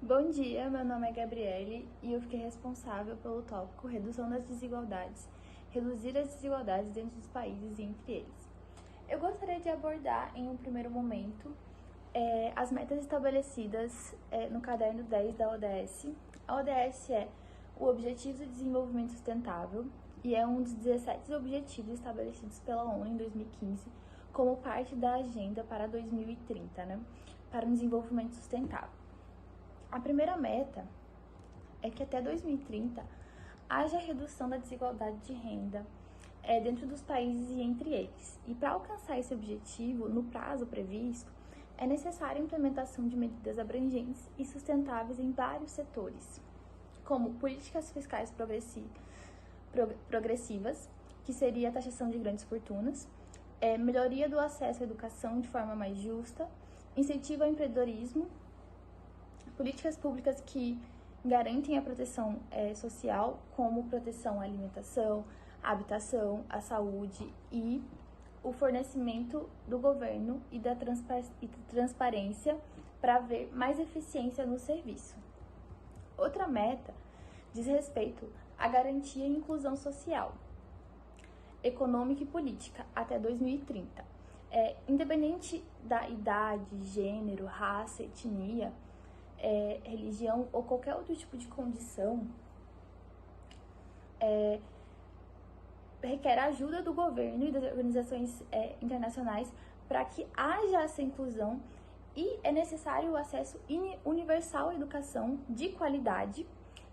Bom dia, meu nome é Gabriele e eu fiquei responsável pelo tópico Redução das Desigualdades, reduzir as desigualdades dentro dos países e entre eles. Eu gostaria de abordar, em um primeiro momento, as metas estabelecidas no caderno 10 da ODS. A ODS é o Objetivo de Desenvolvimento Sustentável e é um dos 17 objetivos estabelecidos pela ONU em 2015 como parte da Agenda para 2030, para um desenvolvimento sustentável. A primeira meta é que até 2030 haja redução da desigualdade de renda dentro dos países e entre eles. E para alcançar esse objetivo, no prazo previsto, é necessária a implementação de medidas abrangentes e sustentáveis em vários setores, como políticas fiscais progressivas, que seria a taxação de grandes fortunas, melhoria do acesso à educação de forma mais justa, incentivo ao empreendedorismo, políticas públicas que garantem a proteção social, como proteção à alimentação, à habitação, à saúde e o fornecimento do governo e da transparência para haver mais eficiência no serviço. Outra meta diz respeito à garantia e inclusão social, econômica e política até 2030. Independente da idade, gênero, raça, etnia, religião ou qualquer outro tipo de condição, requer a ajuda do governo e das organizações internacionais para que haja essa inclusão e é necessário o acesso universal à educação de qualidade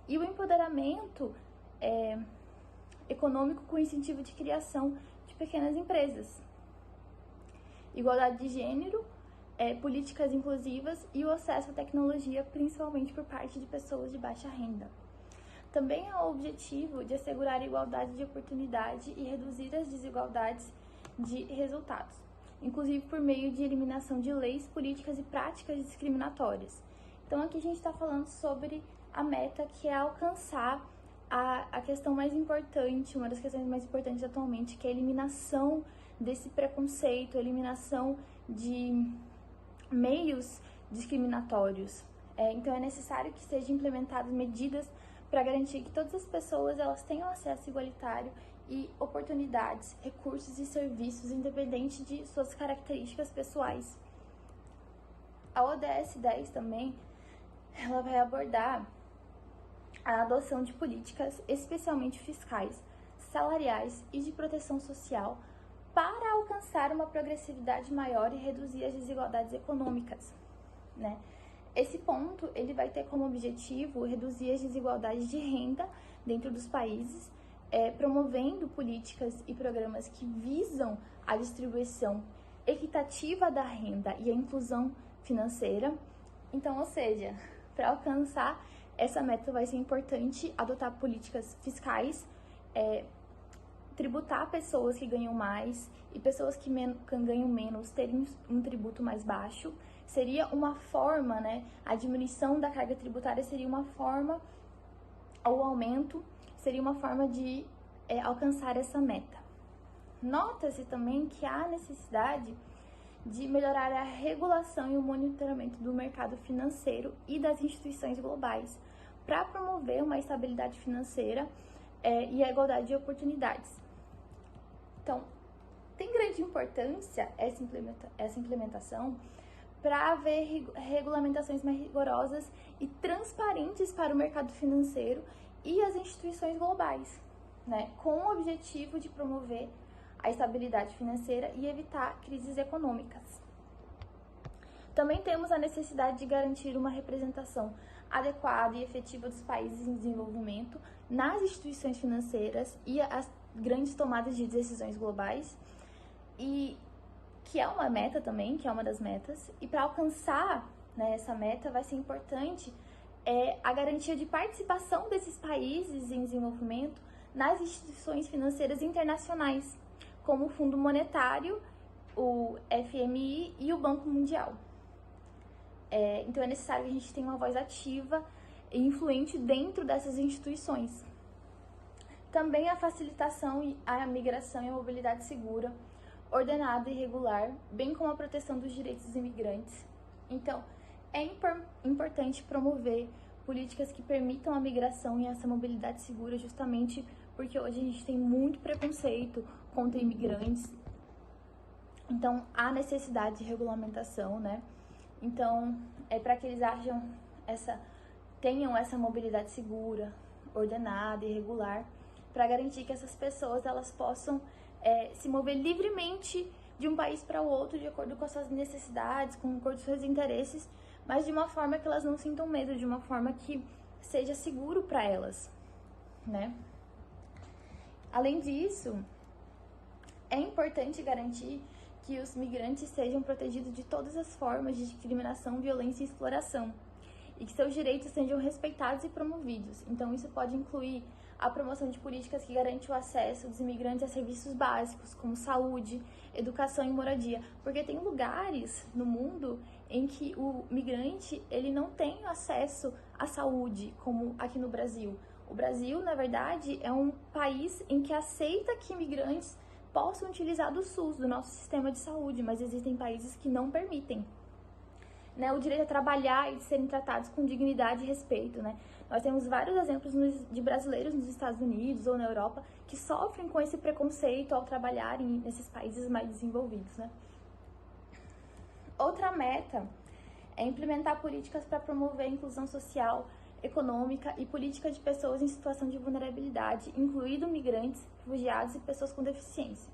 e o empoderamento econômico com incentivo de criação de pequenas empresas. Igualdade de gênero, políticas inclusivas e o acesso à tecnologia, principalmente por parte de pessoas de baixa renda. Também há o objetivo de assegurar a igualdade de oportunidade e reduzir as desigualdades de resultados, inclusive por meio de eliminação de leis, políticas e práticas discriminatórias. Então aqui a gente está falando sobre a meta que é alcançar a questão mais importante, uma das questões mais importantes atualmente, que é a eliminação desse preconceito, a eliminação de meios discriminatórios. Então é necessário que sejam implementadas medidas para garantir que todas as pessoas elas tenham acesso igualitário e oportunidades, recursos e serviços, independente de suas características pessoais. A ODS 10 também, ela vai abordar a adoção de políticas, especialmente fiscais, salariais e de proteção social, para alcançar uma progressividade maior e reduzir as desigualdades econômicas, Esse ponto, ele vai ter como objetivo reduzir as desigualdades de renda dentro dos países, promovendo políticas e programas que visam a distribuição equitativa da renda e a inclusão financeira. Então, ou seja, para alcançar essa meta vai ser importante adotar políticas fiscais, tributar pessoas que ganham mais e pessoas que ganham menos terem um tributo mais baixo. Seria uma forma, a diminuição da carga tributária seria uma forma, ou o aumento seria uma forma de alcançar essa meta. Nota-se também que há necessidade de melhorar a regulação e o monitoramento do mercado financeiro e das instituições globais para promover uma estabilidade financeira e a igualdade de oportunidades. Então, tem grande importância essa implementação para haver regulamentações mais rigorosas e transparentes para o mercado financeiro e as instituições globais, com o objetivo de promover a estabilidade financeira e evitar crises econômicas. Também temos a necessidade de garantir uma representação adequada e efetiva dos países em desenvolvimento nas instituições financeiras e as grandes tomadas de decisões globais, e que é uma meta também, que é uma das metas. E para alcançar essa meta vai ser importante a garantia de participação desses países em desenvolvimento nas instituições financeiras internacionais, como o Fundo Monetário, o FMI e o Banco Mundial. Então é necessário que a gente tenha uma voz ativa e influente dentro dessas instituições. Também a facilitação e a migração e a mobilidade segura, ordenada e regular, bem como a proteção dos direitos dos imigrantes. Então, É importante promover políticas que permitam a migração e essa mobilidade segura, justamente porque hoje a gente tem muito preconceito contra imigrantes. Então, há necessidade de regulamentação, né? Então, é para que eles tenham essa mobilidade segura, ordenada e regular, para garantir que essas pessoas elas possam se mover livremente de um país para o outro, de acordo com as suas necessidades, com acordo com os seus interesses, mas de uma forma que elas não sintam medo, de uma forma que seja seguro para elas, né? Além disso, é importante garantir que os migrantes sejam protegidos de todas as formas de discriminação, violência e exploração, e que seus direitos sejam respeitados e promovidos. Então, isso pode incluir a promoção de políticas que garantem o acesso dos imigrantes a serviços básicos, como saúde, educação e moradia. Porque tem lugares no mundo em que o migrante ele não tem acesso à saúde, como aqui no Brasil. O Brasil, na verdade, é um país em que aceita que imigrantes possam utilizar do SUS, do nosso sistema de saúde, mas existem países que não permitem. Né, o direito a trabalhar e de serem tratados com dignidade e respeito, né? Nós temos vários exemplos de brasileiros nos Estados Unidos ou na Europa que sofrem com esse preconceito ao trabalharem nesses países mais desenvolvidos, né? Outra meta é implementar políticas para promover a inclusão social, econômica e política de pessoas em situação de vulnerabilidade, incluindo migrantes, refugiados e pessoas com deficiência.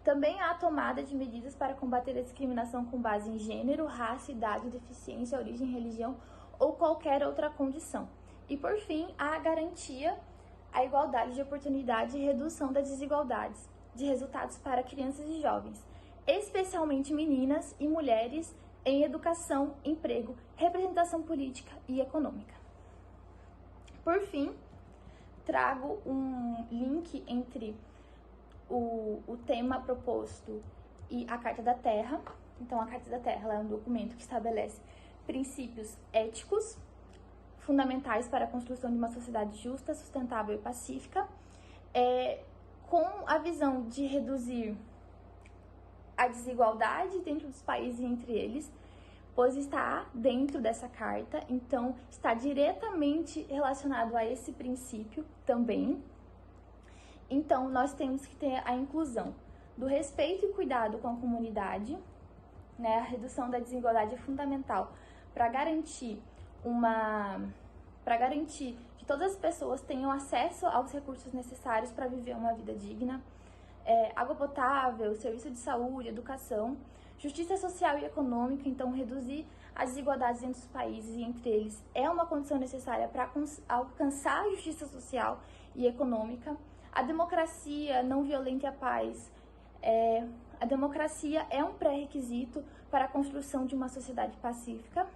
Também há a tomada de medidas para combater a discriminação com base em gênero, raça, idade, deficiência, origem, religião ou qualquer outra condição. E, por fim, há a garantia à igualdade de oportunidade e redução das desigualdades de resultados para crianças e jovens, especialmente meninas e mulheres, em educação, emprego, representação política e econômica. Por fim, trago um link entre o tema proposto e a Carta da Terra. Então, a Carta da Terra é um documento que estabelece princípios éticos fundamentais para a construção de uma sociedade justa, sustentável e pacífica, com a visão de reduzir a desigualdade dentro dos países e entre eles, pois está dentro dessa carta, então está diretamente relacionado a esse princípio também. Então, nós temos que ter a inclusão do respeito e cuidado com a comunidade, né? A redução da desigualdade é fundamental para garantir que todas as pessoas tenham acesso aos recursos necessários para viver uma vida digna, água potável, serviço de saúde, educação, justiça social e econômica. Então, reduzir as desigualdades entre os países e entre eles é uma condição necessária para alcançar a justiça social e econômica. A democracia não violenta e a paz. A democracia é um pré-requisito para a construção de uma sociedade pacífica.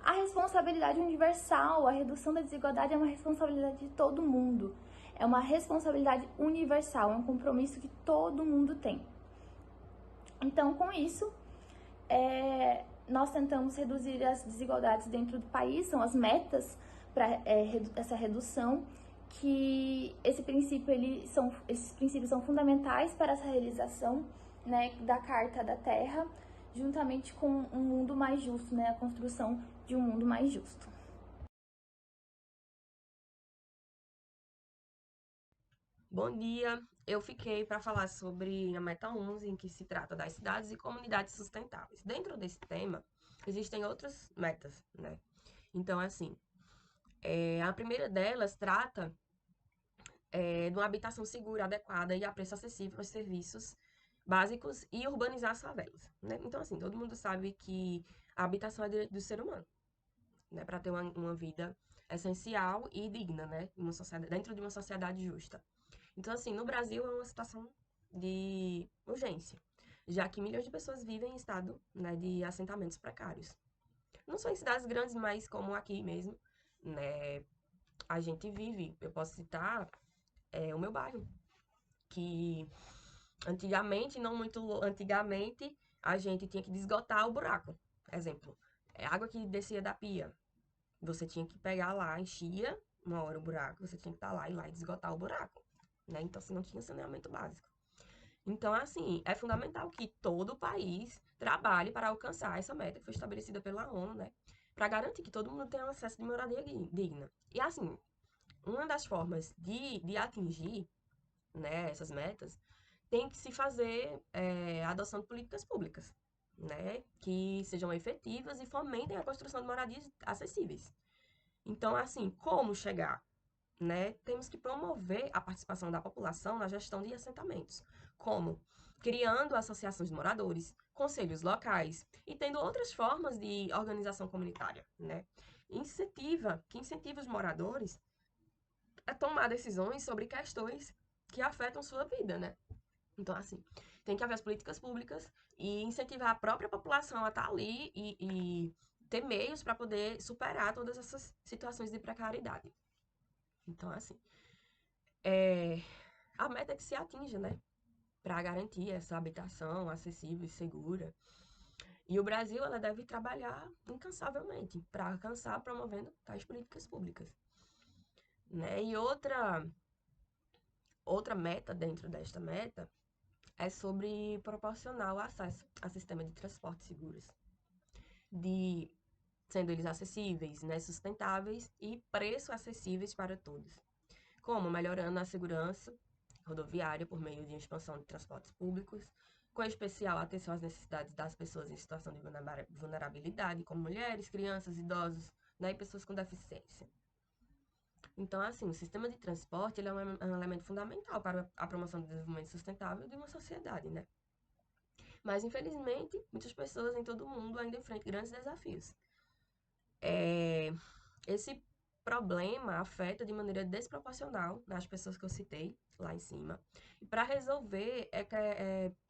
A responsabilidade universal, a redução da desigualdade é uma responsabilidade de todo mundo. É uma responsabilidade universal, é um compromisso que todo mundo tem. Então, com isso, nós tentamos reduzir as desigualdades dentro do país, são as metas para essa redução, que esses princípios são fundamentais para essa realização, né, da Carta da Terra, juntamente com um mundo mais justo, né, a construção de um mundo mais justo. Bom dia, eu fiquei para falar sobre a Meta 11, em que se trata das cidades e comunidades sustentáveis. Dentro desse tema, existem outras metas, né? Então, assim, a primeira delas trata de uma habitação segura, adequada e a preço acessível aos serviços básicos e urbanizar as favelas, né? Então, assim, todo mundo sabe que a habitação é direito do ser humano, né? Para ter uma vida essencial e digna, né? Dentro de uma sociedade justa. Então, assim, no Brasil é uma situação de urgência, já que milhões de pessoas vivem em estado, né, de assentamentos precários. Não só em cidades grandes, mas como aqui mesmo, né, a gente vive. Eu posso citar o meu bairro, que antigamente, não muito antigamente, a gente tinha que desgotar o buraco. Exemplo, água que descia da pia. Você tinha que pegar lá, enchia uma hora o buraco, você tinha que estar lá e desgotar o buraco, né? Então, assim, não tinha saneamento básico. Então, assim, é fundamental que todo o país trabalhe para alcançar essa meta que foi estabelecida pela ONU, né? Para garantir que todo mundo tenha acesso de moradia digna. E, assim, uma das formas de atingir, né, essas metas tem que se fazer a adoção de políticas públicas, né, que sejam efetivas e fomentem a construção de moradias acessíveis. Então, assim, como chegar? Né? Temos que promover a participação da população na gestão de assentamentos, como criando associações de moradores, conselhos locais e tendo outras formas de organização comunitária, né? Que incentiva os moradores a tomar decisões sobre questões que afetam sua vida, né? Então, assim, tem que haver as políticas públicas e incentivar a própria população a estar ali e ter meios para poder superar todas essas situações de precariedade. Então, assim, a meta é que se atinja, né? Para garantir essa habitação acessível e segura. E o Brasil, ela deve trabalhar incansavelmente para alcançar promovendo tais políticas públicas, né? E outra meta dentro desta meta é sobre proporcionar o acesso a sistema de transporte seguros, de sendo eles acessíveis, né, sustentáveis e preço acessíveis para todos, como melhorando a segurança rodoviária por meio de expansão de transportes públicos, com especial atenção às necessidades das pessoas em situação de vulnerabilidade, como mulheres, crianças, idosos, né, e pessoas com deficiência. Então, assim, o sistema de transporte ele é um elemento fundamental para a promoção do desenvolvimento sustentável de uma sociedade, né? Mas, infelizmente, muitas pessoas em todo o mundo ainda enfrentam grandes desafios. Esse problema afeta de maneira desproporcional nas pessoas que eu citei lá em cima. E para resolver,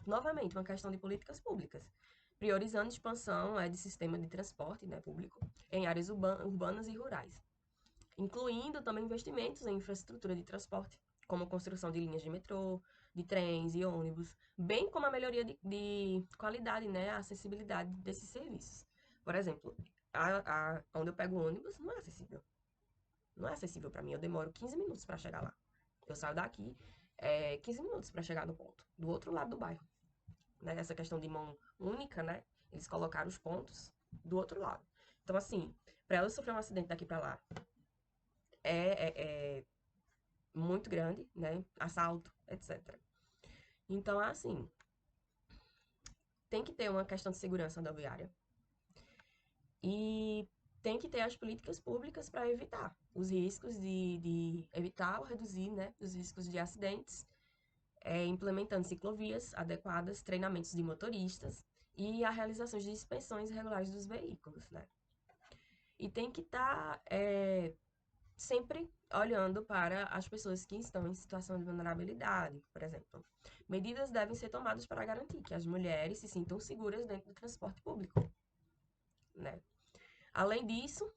novamente uma questão de políticas públicas, priorizando a expansão de sistema de transporte, né, público em áreas urbanas e rurais, incluindo também investimentos em infraestrutura de transporte, como construção de linhas de metrô, de trens e ônibus, bem como a melhoria de qualidade, né, a acessibilidade desses serviços. Por exemplo, onde eu pego o ônibus não é acessível. Não é acessível para mim. Eu demoro 15 minutos para chegar lá. Eu saio daqui 15 minutos para chegar no ponto, do outro lado do bairro. Né? Essa questão de mão única, né? Eles colocaram os pontos do outro lado. Então, assim, para ela sofrer um acidente daqui para lá é muito grande, né? Assalto, etc. Então, assim, tem que ter uma questão de segurança rodoviária. E tem que ter as políticas públicas para evitar os riscos de evitar ou reduzir, né, os riscos de acidentes, implementando ciclovias adequadas, treinamentos de motoristas e a realização de inspeções regulares dos veículos, né? E tem que estar sempre olhando para as pessoas que estão em situação de vulnerabilidade, por exemplo. Medidas devem ser tomadas para garantir que as mulheres se sintam seguras dentro do transporte público, né? Além disso,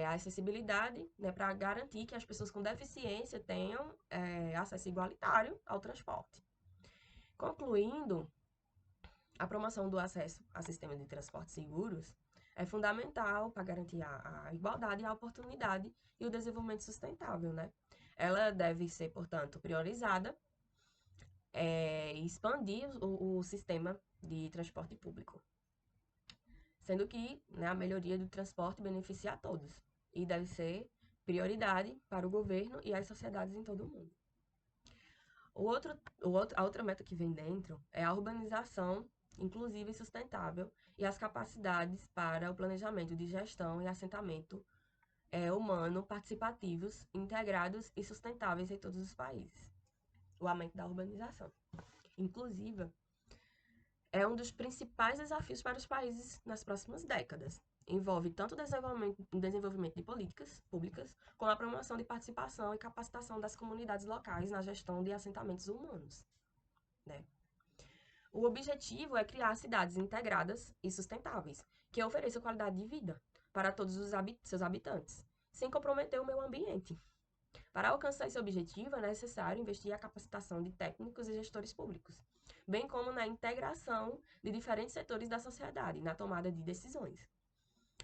a acessibilidade, né, para garantir que as pessoas com deficiência tenham acesso igualitário ao transporte. Concluindo, a promoção do acesso a sistemas de transporte seguros é fundamental para garantir a igualdade, a oportunidade e o desenvolvimento sustentável, né? Ela deve ser, portanto, priorizada e expandir o sistema de transporte público, sendo que, né, a melhoria do transporte beneficia a todos e deve ser prioridade para o governo e as sociedades em todo o mundo. A outra meta que vem dentro é a urbanização inclusiva e sustentável e as capacidades para o planejamento de gestão e assentamento humano participativos, integrados e sustentáveis em todos os países. O aumento da urbanização inclusiva é um dos principais desafios para os países nas próximas décadas. Envolve tanto o desenvolvimento de políticas públicas, como a promoção de participação e capacitação das comunidades locais na gestão de assentamentos humanos, né? O objetivo é criar cidades integradas e sustentáveis, que ofereçam qualidade de vida para todos os seus habitantes, sem comprometer o meio ambiente. Para alcançar esse objetivo, é necessário investir a capacitação de técnicos e gestores públicos, bem como na integração de diferentes setores da sociedade na tomada de decisões.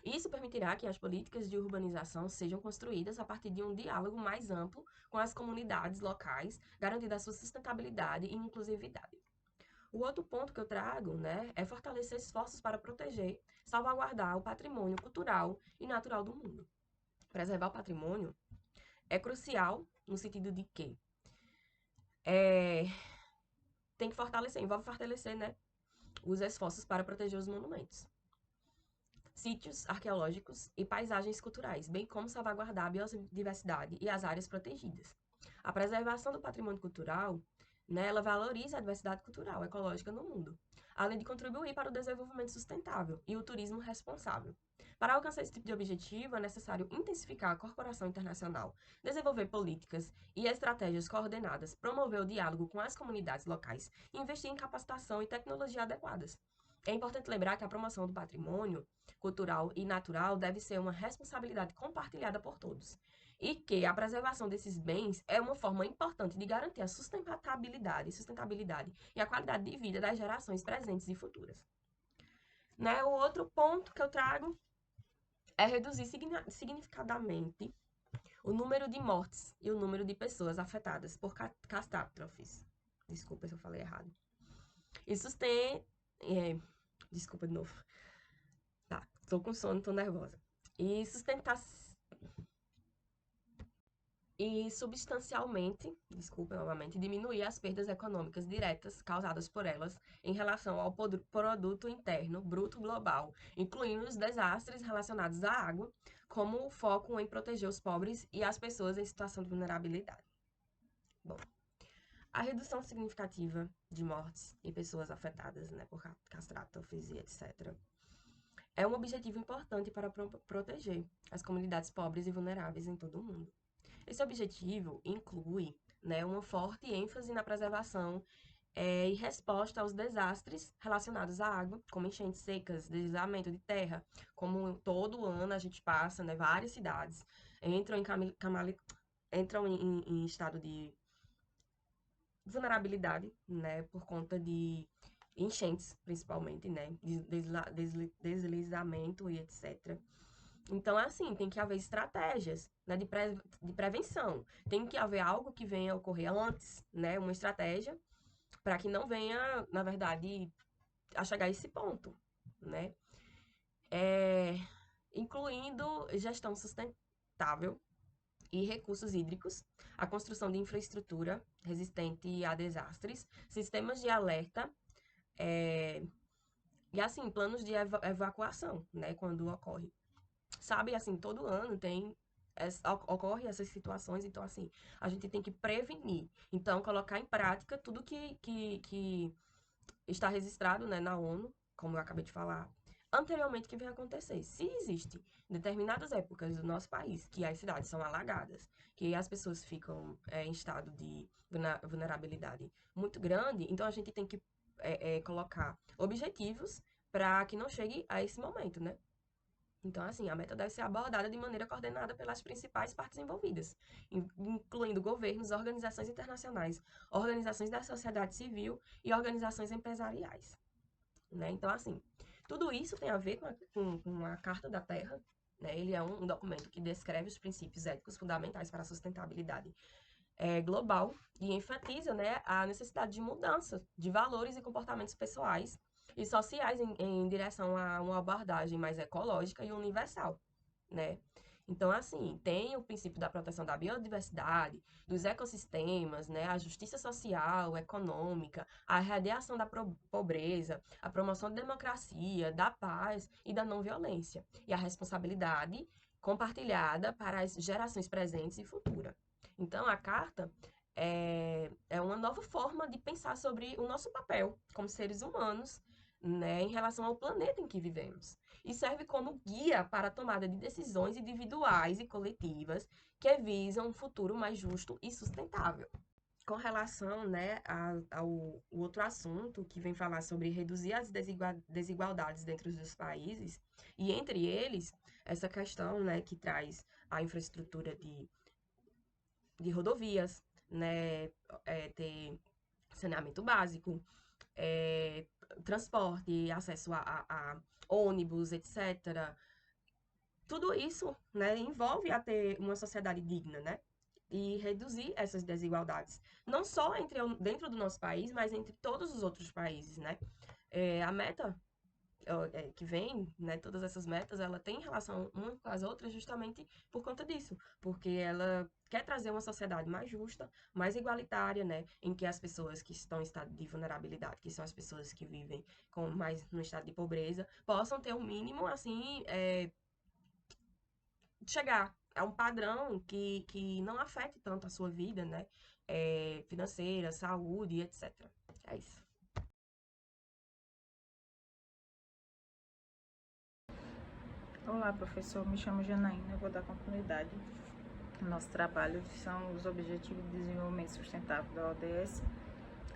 Isso permitirá que as políticas de urbanização sejam construídas a partir de um diálogo mais amplo com as comunidades locais, garantindo a sua sustentabilidade e inclusividade. O outro ponto que eu trago, né, é fortalecer esforços para proteger, salvaguardar o patrimônio cultural e natural do mundo. Preservar o patrimônio é crucial no sentido de que é, tem que fortalecer, envolve fortalecer, né, os esforços para proteger os monumentos, sítios arqueológicos e paisagens culturais, bem como salvaguardar a biodiversidade e as áreas protegidas. A preservação do patrimônio cultural, né, ela valoriza a diversidade cultural ecológica no mundo, além de contribuir para o desenvolvimento sustentável e o turismo responsável. Para alcançar esse tipo de objetivo, é necessário intensificar a cooperação internacional, desenvolver políticas e estratégias coordenadas, promover o diálogo com as comunidades locais e investir em capacitação e tecnologia adequadas. É importante lembrar que a promoção do patrimônio cultural e natural deve ser uma responsabilidade compartilhada por todos, e que a preservação desses bens é uma forma importante de garantir a sustentabilidade e a qualidade de vida das gerações presentes e futuras. Né? O outro ponto que eu trago é reduzir significativamente o número de mortes e o número de pessoas afetadas por catástrofes. Desculpa se eu falei errado. Isso tem. Desculpa de novo. Tá, tô com sono, tô nervosa. E sustentar e substancialmente, desculpa novamente, diminuir as perdas econômicas diretas causadas por elas em relação ao produto interno bruto global, incluindo os desastres relacionados à água, como o foco em proteger os pobres e as pessoas em situação de vulnerabilidade. Bom, a redução significativa de mortes e pessoas afetadas, né, por catástrofes e etc. é um objetivo importante para proteger as comunidades pobres e vulneráveis em todo o mundo. Esse objetivo inclui, né, uma forte ênfase na preservação e resposta aos desastres relacionados à água, como enchentes secas, deslizamento de terra, como todo ano a gente passa, né, várias cidades entram em estado de vulnerabilidade, né, por conta de enchentes, principalmente, né, deslizamento e etc. Então, assim, tem que haver estratégias, né, de prevenção. Tem que haver algo que venha a ocorrer antes, né, uma estratégia para que não venha, na verdade, a chegar a esse ponto, né? É, incluindo gestão sustentável e recursos hídricos, a construção de infraestrutura resistente a desastres, sistemas de alerta, e assim, planos de evacuação, né, quando ocorre. Sabe, assim, todo ano ocorre essas situações, então, assim, a gente tem que prevenir. Então, colocar em prática tudo que está registrado, né, na ONU, como eu acabei de falar, anteriormente que vem acontecer. Se existe determinadas épocas do nosso país que as cidades são alagadas, que as pessoas ficam em estado de vulnerabilidade muito grande, então a gente tem que colocar objetivos para que não chegue a esse momento, né? Então, assim, a meta deve ser abordada de maneira coordenada pelas principais partes envolvidas, incluindo governos, organizações internacionais, organizações da sociedade civil e organizações empresariais. Né? Então, assim, tudo isso tem a ver com a Carta da Terra. Né? Ele é um documento que descreve os princípios éticos fundamentais para a sustentabilidade global e enfatiza, né, a necessidade de mudança de valores e comportamentos pessoais e sociais em direção a uma abordagem mais ecológica e universal, né? Então, assim, tem o princípio da proteção da biodiversidade, dos ecossistemas, né, a justiça social, econômica, a erradiação da pobreza, a promoção da democracia, da paz e da não violência, e a responsabilidade compartilhada para as gerações presentes e futuras. Então, a carta é uma nova forma de pensar sobre o nosso papel como seres humanos, né, em relação ao planeta em que vivemos. E serve como guia para a tomada de decisões individuais e coletivas que visam um futuro mais justo e sustentável. Com relação, né, ao outro assunto que vem falar sobre reduzir as desigualdades dentro dos países, e entre eles, essa questão, né, que traz a infraestrutura de rodovias, né, ter saneamento básico, transporte, acesso a ônibus, etc., tudo isso, né, envolve a ter uma sociedade digna, né? E reduzir essas desigualdades, não só dentro do nosso país, mas entre todos os outros países, né? A meta que vem, né, todas essas metas, ela tem relação uma com as outras justamente por conta disso, porque ela quer trazer uma sociedade mais justa, mais igualitária, né, em que as pessoas que estão em estado de vulnerabilidade, que são as pessoas que vivem mais no estado de pobreza, possam ter um mínimo, assim, chegar a um padrão que não afete tanto a sua vida, né, financeira, saúde, etc. É isso. Olá, professor. Me chamo Janaína. Eu vou dar continuidade ao nosso trabalho, que são os Objetivos de Desenvolvimento Sustentável da ODS,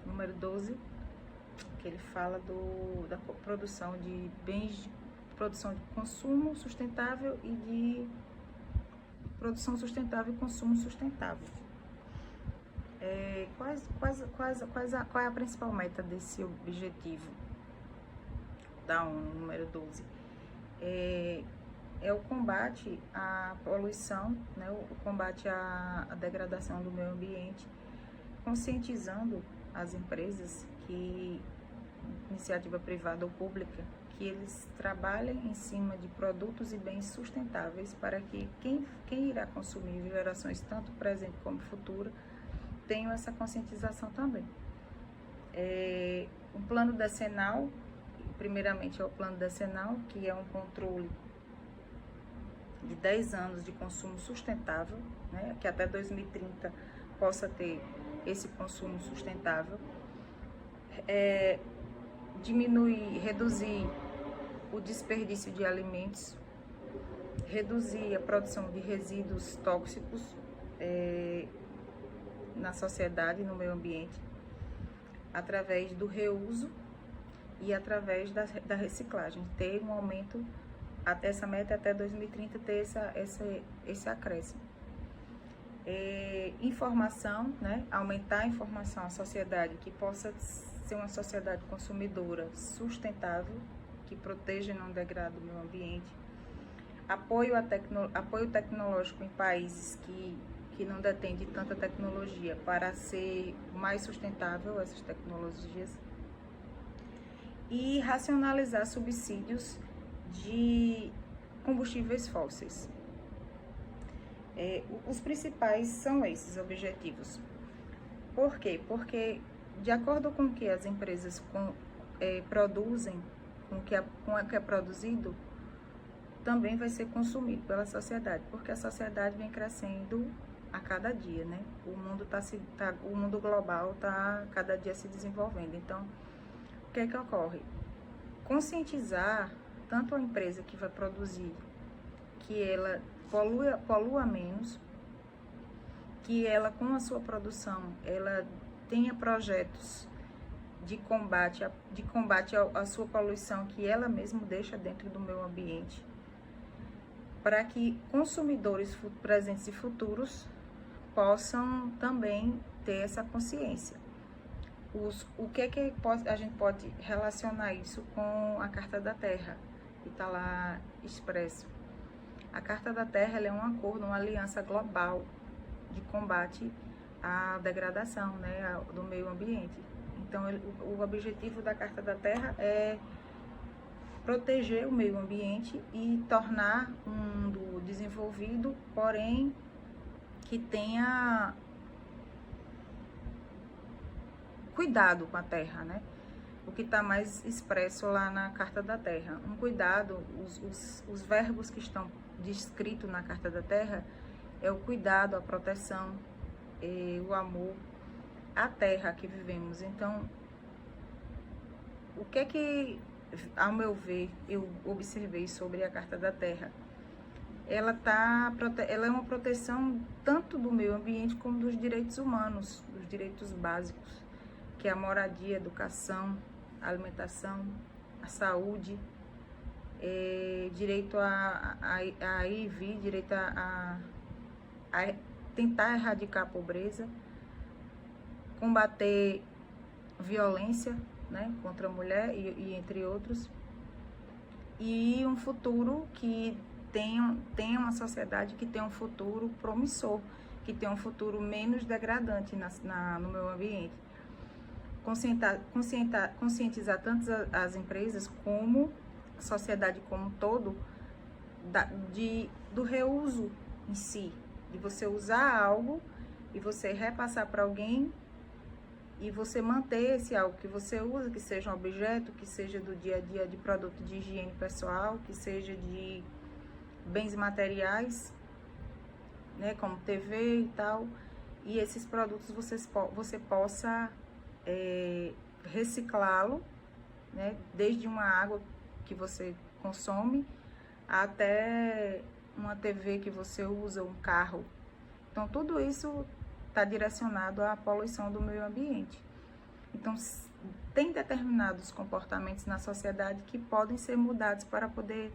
número 12, que ele fala da produção de bens, produção de consumo sustentável e de produção sustentável e consumo sustentável. Qual é a principal meta desse objetivo da ONU, número 12? É o combate à poluição, né, o combate à degradação do meio ambiente, conscientizando as empresas, iniciativa privada ou pública, que eles trabalhem em cima de produtos e bens sustentáveis para que quem irá consumir, gerações tanto presente como futura, tenham essa conscientização também. Um plano decenal, primeiramente é o plano decenal, que é um controle de 10 anos de consumo sustentável, né, que até 2030 possa ter esse consumo sustentável, reduzir o desperdício de alimentos, reduzir a produção de resíduos tóxicos na sociedade, no meio ambiente, através do reuso e através da reciclagem, ter um aumento até essa meta, até 2030, ter esse acréscimo. Informação, né? Aumentar a informação à sociedade, que possa ser uma sociedade consumidora sustentável, que proteja e não degrade o meio ambiente. Apoio tecnológico em países que não detêm de tanta tecnologia, para ser mais sustentável essas tecnologias. E racionalizar subsídios de combustíveis fósseis. Os principais são esses objetivos. Por quê? Porque, de acordo com o que as empresas produzem, com o que é produzido, também vai ser consumido pela sociedade, porque a sociedade vem crescendo a cada dia, né? O mundo global está cada dia se desenvolvendo. Então, o que é que ocorre? Conscientizar tanto a empresa que vai produzir, que ela polua menos, que ela, com a sua produção, ela tenha projetos de combate à sua poluição que ela mesma deixa dentro do meio ambiente, para que consumidores presentes e futuros possam também ter essa consciência. O que a gente pode relacionar isso com a Carta da Terra, que está lá expresso? A Carta da Terra, ela é um acordo, uma aliança global de combate à degradação, né, do meio ambiente. Então, o objetivo da Carta da Terra é proteger o meio ambiente e tornar um mundo desenvolvido, porém que tenha cuidado com a terra, né? O que está mais expresso lá na Carta da Terra. Um cuidado, os verbos que estão descritos na Carta da Terra é o cuidado, a proteção, o amor à terra que vivemos. Então, o que é que, ao meu ver, eu observei sobre a Carta da Terra? Ela é uma proteção tanto do meio ambiente como dos direitos humanos, dos direitos básicos, que é a moradia, a educação, a alimentação, a saúde, direito a ir e vir, direito a tentar erradicar a pobreza, combater violência, né, contra a mulher e entre outros, e um futuro que tenha uma sociedade que tenha um futuro promissor, que tenha um futuro menos degradante no meio ambiente. Conscientizar tanto as empresas como a sociedade como um todo do reuso em si, de você usar algo e você repassar para alguém e você manter esse algo que você usa, que seja um objeto, que seja do dia a dia de produto de higiene pessoal, que seja de bens materiais, né, como TV e tal, e esses produtos você possa reciclá-lo, né, desde uma água que você consome até uma TV que você usa, um carro. Então, tudo isso está direcionado à poluição do meio ambiente. Então, tem determinados comportamentos na sociedade que podem ser mudados para poder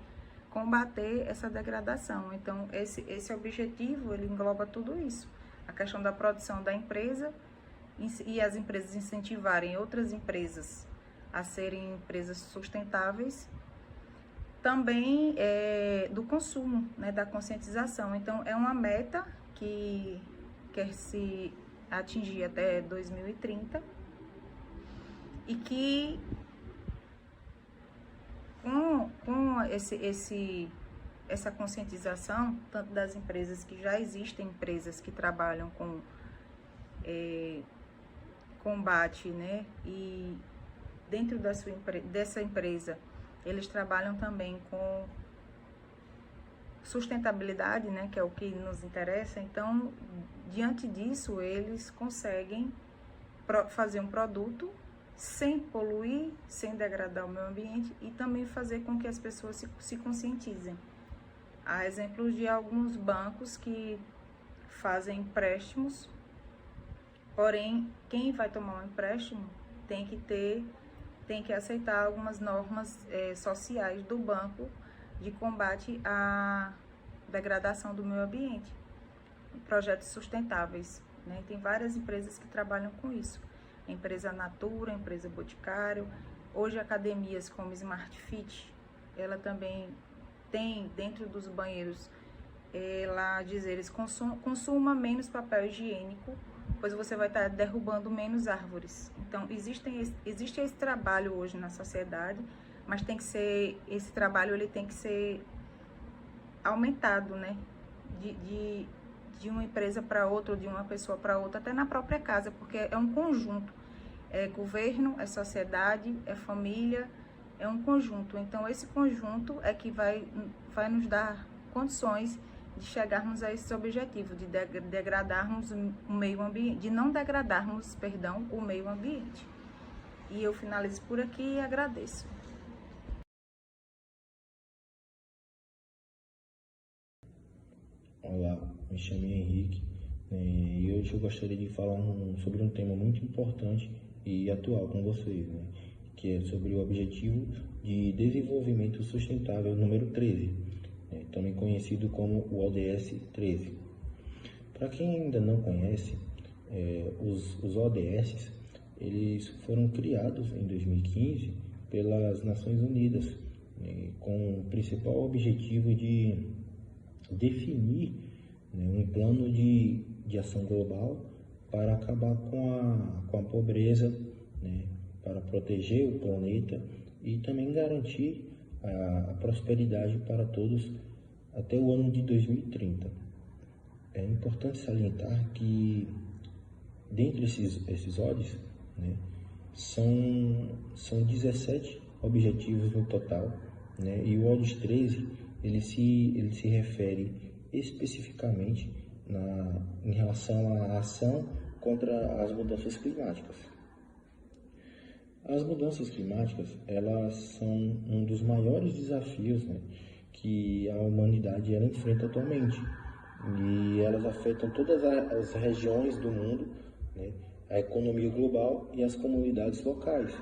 combater essa degradação. Então, esse objetivo, ele engloba tudo isso. A questão da produção da empresa e as empresas incentivarem outras empresas a serem empresas sustentáveis. Também do consumo, né, da conscientização. Então, é uma meta que quer se atingir até 2030 e que com essa conscientização, tanto das empresas que já existem, empresas que trabalham com combate, né, e dentro dessa empresa eles trabalham também com sustentabilidade, né, que é o que nos interessa. Então, diante disso, eles conseguem fazer um produto sem poluir, sem degradar o meio ambiente e também fazer com que as pessoas se conscientizem. Há exemplos de alguns bancos que fazem empréstimos, porém, quem vai tomar um empréstimo tem que aceitar algumas normas sociais do banco de combate à degradação do meio ambiente, projetos sustentáveis, né? Tem várias empresas que trabalham com isso. A empresa Natura, a empresa Boticário, hoje academias como Smart Fit, ela também tem dentro dos banheiros, lá dizeres, consuma menos papel higiênico, pois você vai estar derrubando menos árvores. Então, existe esse trabalho hoje na sociedade, mas esse trabalho ele tem que ser aumentado, né? De uma empresa para outra, ou de uma pessoa para outra, até na própria casa, porque é um conjunto. É governo, é sociedade, é família, é um conjunto. Então, esse conjunto é que vai nos dar condições de chegarmos a esse objetivo, de degradarmos o meio ambiente, de não degradarmos, perdão, o meio ambiente. E eu finalizo por aqui e agradeço. Olá, me chamo Henrique e hoje eu gostaria de falar sobre um tema muito importante e atual com vocês, né? Que é sobre o Objetivo de Desenvolvimento Sustentável número 13, né? Também conhecido como o ODS 13. Para quem ainda não conhece, os ODS eles foram criados em 2015 pelas Nações Unidas, né? Com o principal objetivo de definir, né, um plano de ação global para acabar com a pobreza, né, para proteger o planeta e também garantir a prosperidade para todos até o ano de 2030. É importante salientar que, dentre esses ODs, né, são 17 objetivos no total, né, e o ODS 13 ele se refere especificamente em relação à ação contra as mudanças climáticas. As mudanças climáticas, elas são um dos maiores desafios, né, que a humanidade ela enfrenta atualmente, e elas afetam todas as regiões do mundo, né, a economia global e as comunidades locais.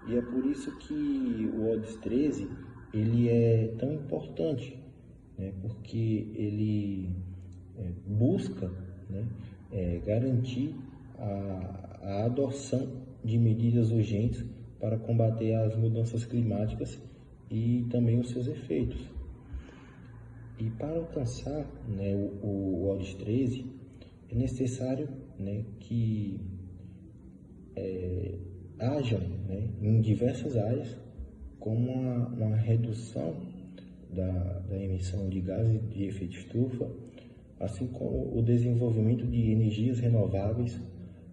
E é por isso que o ODS 13 ele é tão importante, né, porque ele busca, né, garantir a adoção de medidas urgentes para combater as mudanças climáticas e também os seus efeitos. E para alcançar, né, o ODS 13, é necessário, né, que hajam, né, em diversas áreas, como uma redução da emissão de gases de efeito estufa, assim como o desenvolvimento de energias renováveis,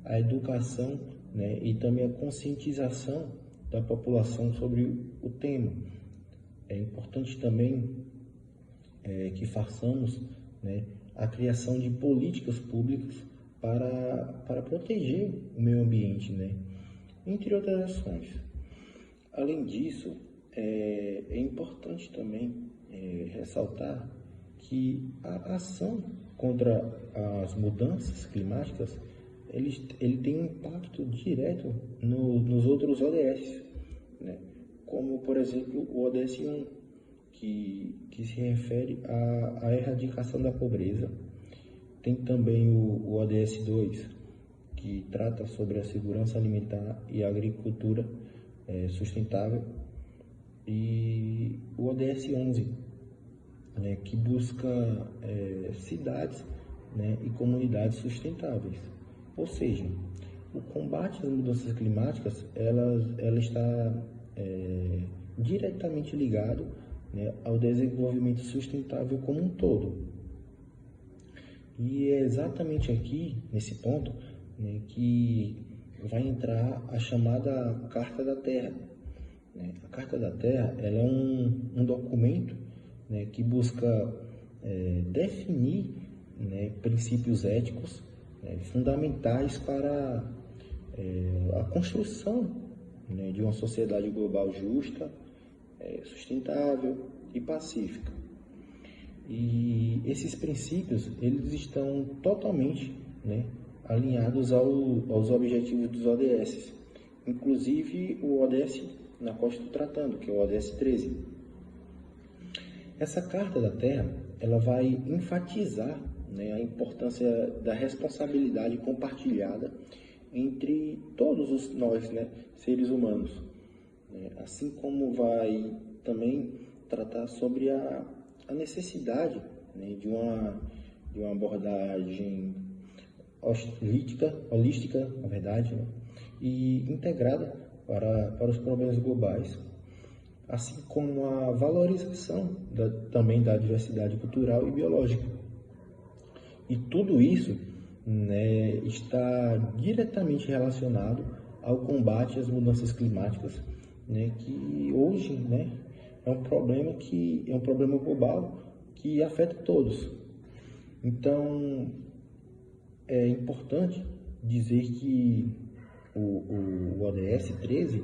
a educação, né, e também a conscientização da população sobre o tema. É importante também que façamos, né, a criação de políticas públicas para proteger o meio ambiente, né, entre outras ações. Além disso, é importante também ressaltar que a ação contra as mudanças climáticas ele tem um impacto direto nos outros ODS, né? Como, por exemplo, o ODS 1, que se refere à erradicação da pobreza. Tem também o ODS 2, que trata sobre a segurança alimentar e a agricultura sustentável, e o ODS 11, né, que busca cidades, né, e comunidades sustentáveis. Ou seja, o combate às mudanças climáticas ela está diretamente ligado, né, ao desenvolvimento sustentável como um todo. E é exatamente aqui, nesse ponto, né, que vai entrar a chamada Carta da Terra. A Carta da Terra ela é um documento, né, que busca definir, né, princípios éticos, né, fundamentais para a construção, né, de uma sociedade global justa, sustentável e pacífica. E esses princípios eles estão totalmente, né, alinhados aos objetivos dos ODS, inclusive o ODS na qual estou tratando, que é o ODS 13. Essa Carta da Terra ela vai enfatizar, né, a importância da responsabilidade compartilhada entre todos nós, né, seres humanos, né, assim como vai também tratar sobre a necessidade, né, de uma abordagem holística, na verdade, né, e integrada para os problemas globais, assim como a valorização também da diversidade cultural e biológica. E tudo isso, né, está diretamente relacionado ao combate às mudanças climáticas, né, que hoje, né, é um problema global que afeta todos. Então, é importante dizer que o ODS 13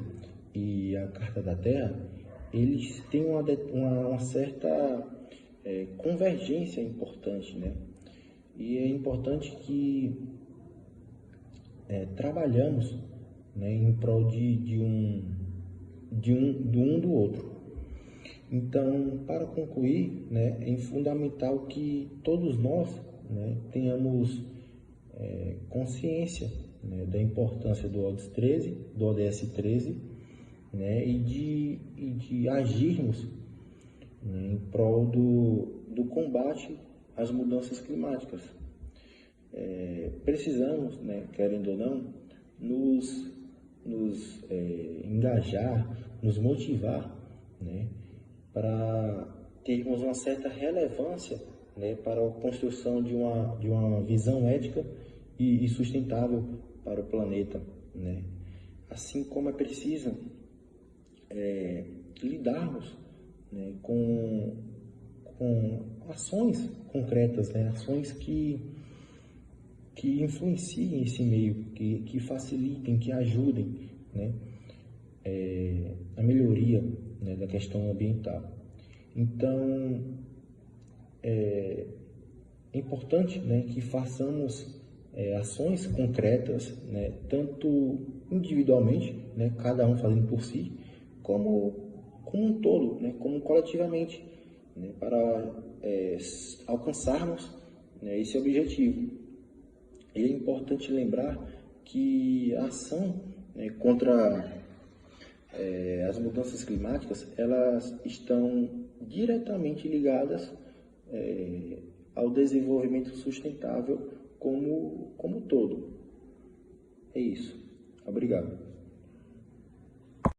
e a Carta da Terra, eles têm uma certa convergência importante, né? E é importante que trabalhamos, né, em prol do outro. Então, para concluir, né, é fundamental que todos nós, né, tenhamos consciência, né, da importância do ODS 13, né, e de agirmos, né, em prol do combate às mudanças climáticas. Precisamos, né, querendo ou não, nos engajar, nos motivar, né, para termos uma certa relevância, né, para a construção de uma visão ética e sustentável para o planeta, né? Assim como é preciso lidarmos, né, com ações concretas, né, ações que influenciem esse meio, que facilitem, que ajudem, né, a melhoria, né, da questão ambiental. Então, é importante, né, que façamos ações concretas, né, tanto individualmente, né, cada um fazendo por si, como um todo, né, como coletivamente, né, para alcançarmos, né, esse objetivo. E é importante lembrar que a ação, né, contra as mudanças climáticas, elas estão diretamente ligadas ao desenvolvimento sustentável como todo. É isso. Obrigado.